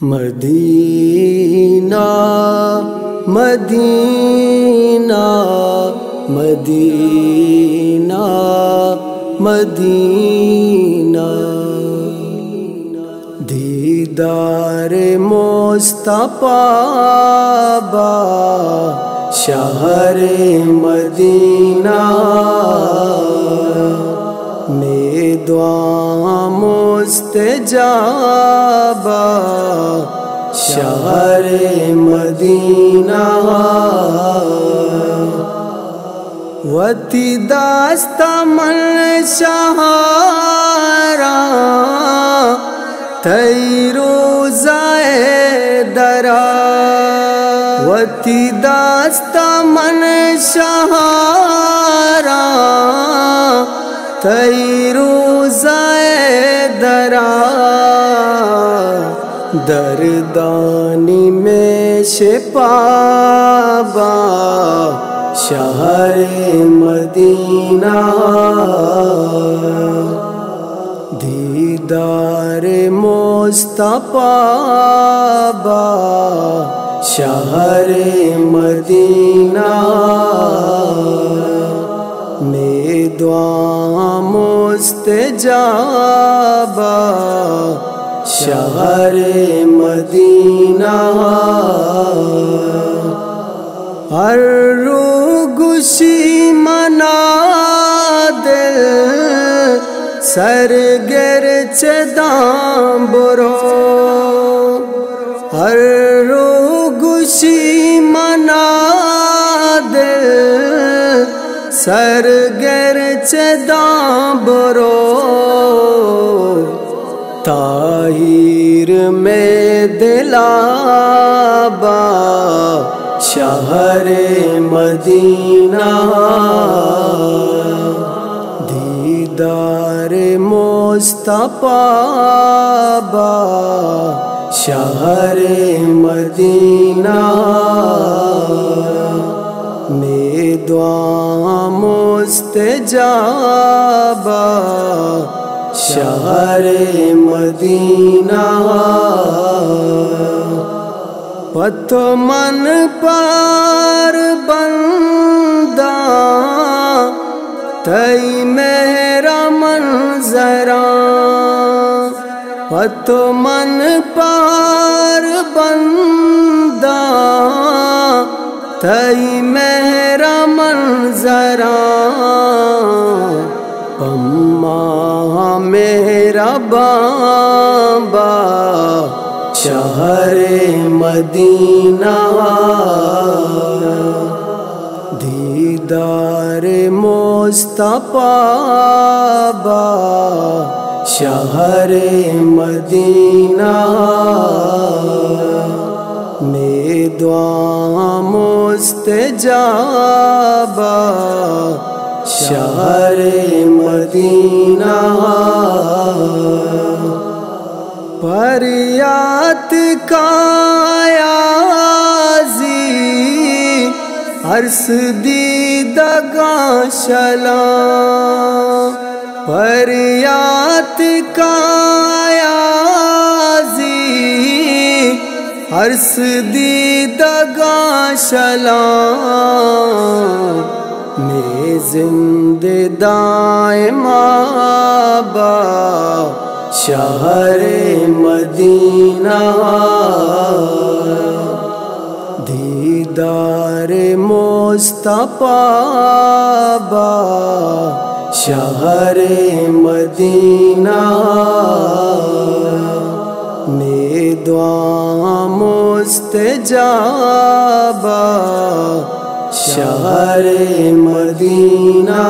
مدینہ مدینہ مدینہ مدینہ دیدار مصطفیٰ با شہر مدینہ میں دعا مستجابہ شہر مدینہ وتی دست من شہارا تئی روزائے درا وتی دست من شہارا تئی روزائے درا دردانی میں شفابا شہر مدینہ دیدار مصطفیٰ با شہر مدینہ میں دعا مستجابہ شہر مدینہ ہر روگشی منا دل سرگر چدام برو ہر روگشی منا دل سرگر چدام برو طاہر میں دلابا شہر مدینہ دیدار مصطفیٰ با شہر مدینہ میں دعا مستجابہ شہر مدینہ پت من پر بندہ تئی میرا منظرا پت من پر بندہ تئی میرا منظرا اماں میرا بابا شہر مدینہ دیدار مصطفیٰ با شہر مدینہ میں دعا مستجابہ شہر مدینہ فریاد کا یازی عرص دیدگاں شلا فریاد کا یازی عرص دیدگاں شلا میں زندہ دائم آبا شہر مدینہ دیدار مصطفیٰ با شہر مدینہ میں دعا مستجابہ شہر مدینہ